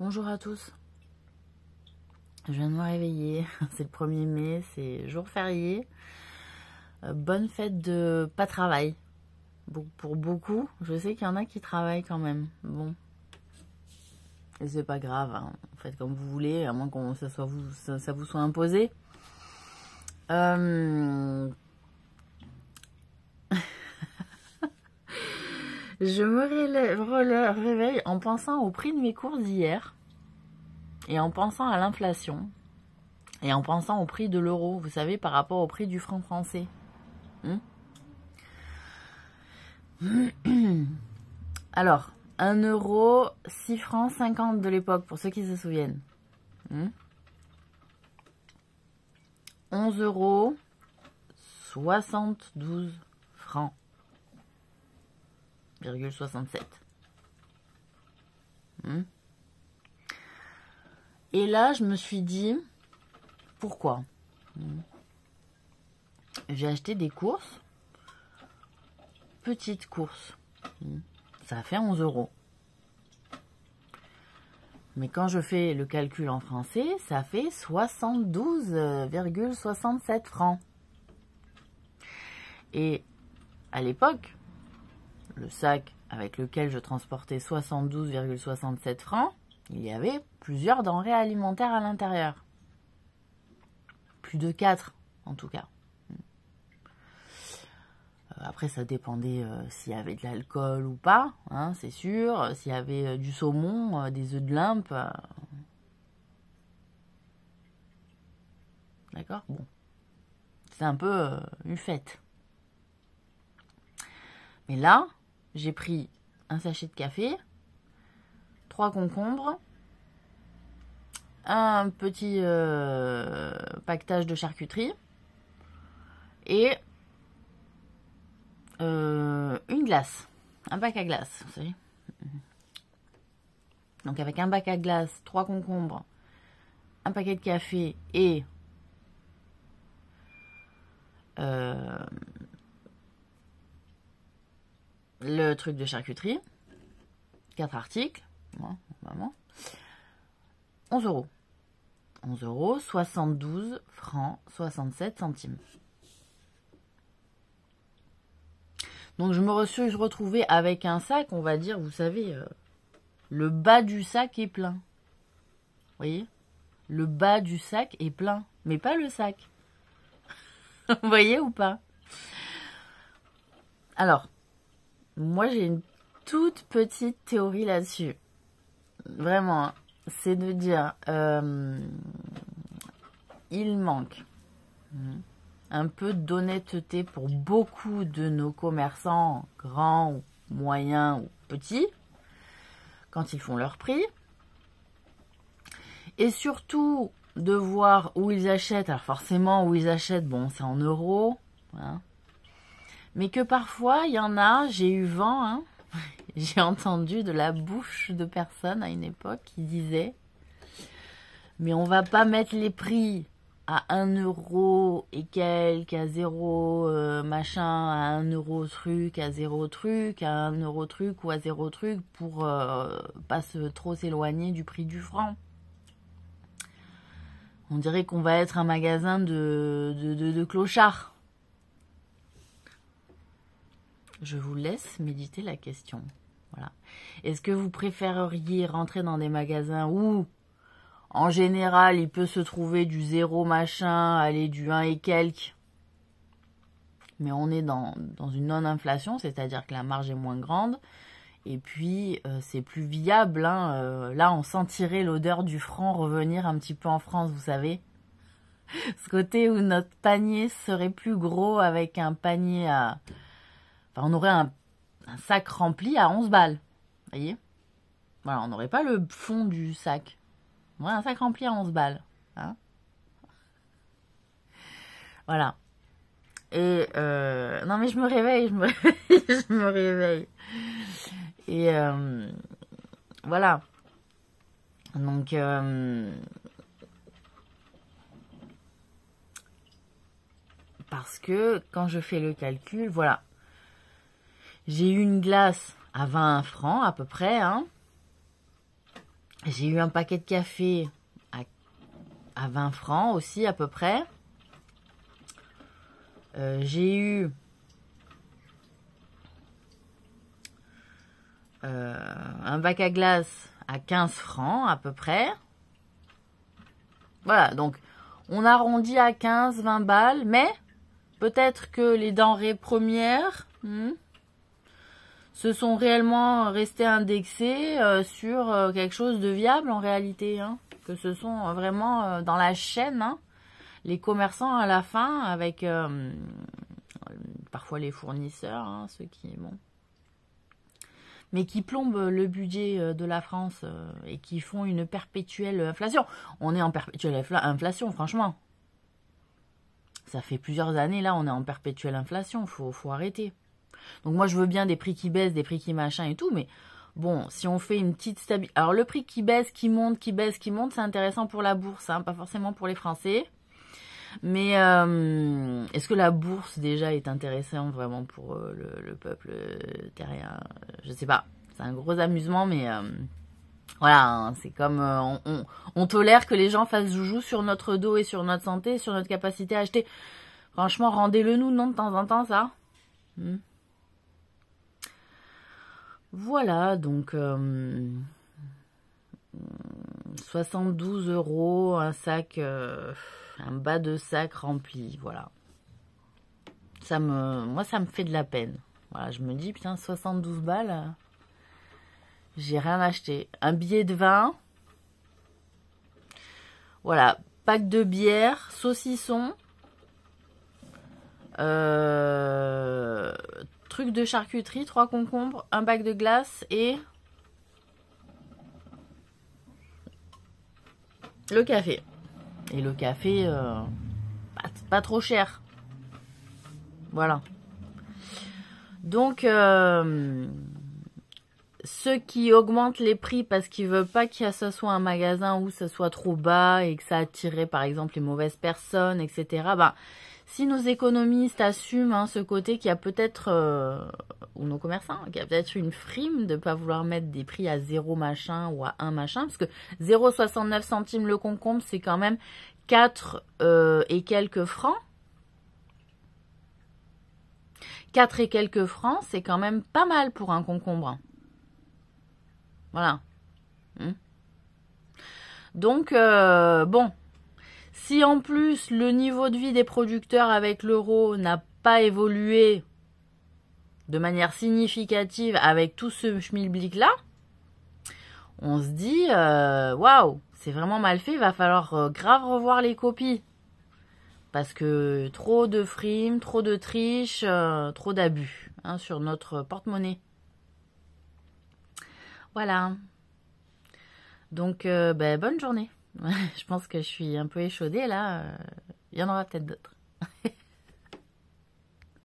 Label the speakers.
Speaker 1: Bonjour à tous. Je viens de me réveiller. C'est le 1er mai, c'est jour férié. Bonne fête de pas travail. Pour beaucoup, je sais qu'il y en a qui travaillent quand même. Bon. Et c'est pas grave, hein. Faites comme vous voulez, à moins que ça vous soit imposé. Je me réveille en pensant au prix de mes courses d'hier. Et en pensant à l'inflation. Et en pensant au prix de l'euro. Vous savez, par rapport au prix du franc français. Alors, 1 euro, 6 francs 50 de l'époque, pour ceux qui se souviennent. 11 euros, 72 francs. 67. Et là, je me suis dit, pourquoi? J'ai acheté des courses. Petites courses. Ça fait 11 euros. Mais quand je fais le calcul en français, ça fait 72,67 francs. Et à l'époque, le sac avec lequel je transportais 72,67 francs, il y avait plusieurs denrées alimentaires à l'intérieur. Plus de 4 en tout cas. Après, ça dépendait s'il y avait de l'alcool ou pas, hein, c'est sûr. S'il y avait du saumon, des œufs de limpe. D'accord? Bon. C'est un peu une fête. Mais là, j'ai pris un sachet de café, 3 concombres, un petit paquetage de charcuterie et une glace, un bac à glace, vous savez. Donc avec un bac à glace, 3 concombres, un paquet de café et le truc de charcuterie, 4 articles, vraiment, 11 euros. 11 euros, 72 francs, 67 centimes. Donc je me suis retrouvée avec un sac, on va dire, vous savez, le bas du sac est plein. Vous voyez? Le bas du sac est plein, mais pas le sac. Vous voyez ou pas? Alors, moi j'ai une toute petite théorie là-dessus. Vraiment, hein. C'est de dire, il manque un peu d'honnêteté pour beaucoup de nos commerçants, grands ou moyens ou petits, quand ils font leur prix. Et surtout, de voir où ils achètent. Alors forcément, où ils achètent, bon, c'est en euros. Hein. Mais que parfois, il y en a, j'ai eu vent, hein, j'ai entendu de la bouche de personnes à une époque qui disaient « Mais on va pas mettre les prix à 1 euro et quelques, à 0 machin, à 1 euro truc, à 0 truc, à 1 euro truc ou à 0 truc pour pas trop s'éloigner du prix du franc. » On dirait qu'on va être un magasin de clochards. Je vous laisse méditer la question. Voilà. Est-ce que vous préféreriez rentrer dans des magasins où, en général, il peut se trouver du 0 machin, aller du 1 et quelques, mais on est dans une non-inflation, c'est-à-dire que la marge est moins grande, et puis c'est plus viable. Hein, là, on sentirait l'odeur du franc revenir un petit peu en France, vous savez. Ce côté où notre panier serait plus gros avec un panier à... Enfin, on aurait un sac rempli à 11 balles. Vous voyez? Voilà, on n'aurait pas le fond du sac. On aurait un sac rempli à 11 balles. Hein? Voilà. Et non mais je me réveille. Je me réveille. Et voilà. Donc parce que quand je fais le calcul, voilà. J'ai eu une glace à 20 francs à peu près, hein. J'ai eu un paquet de café à 20 francs aussi à peu près. J'ai eu un bac à glace à 15 francs à peu près. Voilà, donc on arrondit à 15-20 balles, mais peut-être que les denrées premières se sont réellement restées indexées sur quelque chose de viable en réalité, hein, que ce sont vraiment dans la chaîne, hein, les commerçants à la fin avec parfois les fournisseurs, hein, ceux qui mais qui plombent le budget de la France et qui font une perpétuelle inflation. On est en perpétuelle inflation, franchement. Ça fait plusieurs années, là, on est en perpétuelle inflation. Faut arrêter. Donc moi, je veux bien des prix qui baissent, des prix qui machin et tout, mais bon, si on fait une petite stabilité... Alors, le prix qui baisse, qui monte, qui baisse, qui monte, c'est intéressant pour la bourse, hein, pas forcément pour les Français. Mais est-ce que la bourse déjà est intéressante vraiment pour le peuple terrien? Je sais pas. C'est un gros amusement, mais voilà, hein, c'est comme on tolère que les gens fassent joujou sur notre dos et sur notre santé, sur notre capacité à acheter. Franchement, rendez-le nous, non, de temps en temps, ça. Voilà, donc 72 €, un sac, un bas de sac rempli, voilà. Moi, ça me fait de la peine. Voilà, je me dis, putain, 72 balles, j'ai rien acheté. Un billet de vin, voilà, pack de bière, saucisson, truc de charcuterie, 3 concombres, un bac de glace et le café. Et le café, pas trop cher. Voilà. Donc, ceux qui augmentent les prix parce qu'ils veulent pas que ça soit un magasin où ça soit trop bas et que ça attirerait par exemple les mauvaises personnes, etc. Ben, si nos économistes assument, hein, ce côté qu'il y a peut-être, ou nos commerçants, qu'il y a peut-être une frime de ne pas vouloir mettre des prix à 0 machin ou à 1 machin, parce que 0,69 centimes le concombre, c'est quand même 4 et quelques francs. 4 et quelques francs, c'est quand même pas mal pour un concombre. Voilà. Donc, bon, si en plus le niveau de vie des producteurs avec l'euro n'a pas évolué de manière significative avec tout ce schmilblick là, on se dit, waouh, c'est vraiment mal fait, il va falloir grave revoir les copies. Parce que trop de frimes, trop de triches, trop d'abus, hein, sur notre porte-monnaie. Voilà. Donc, bonne journée. Je pense que je suis un peu échaudée là. Il y en aura peut-être d'autres.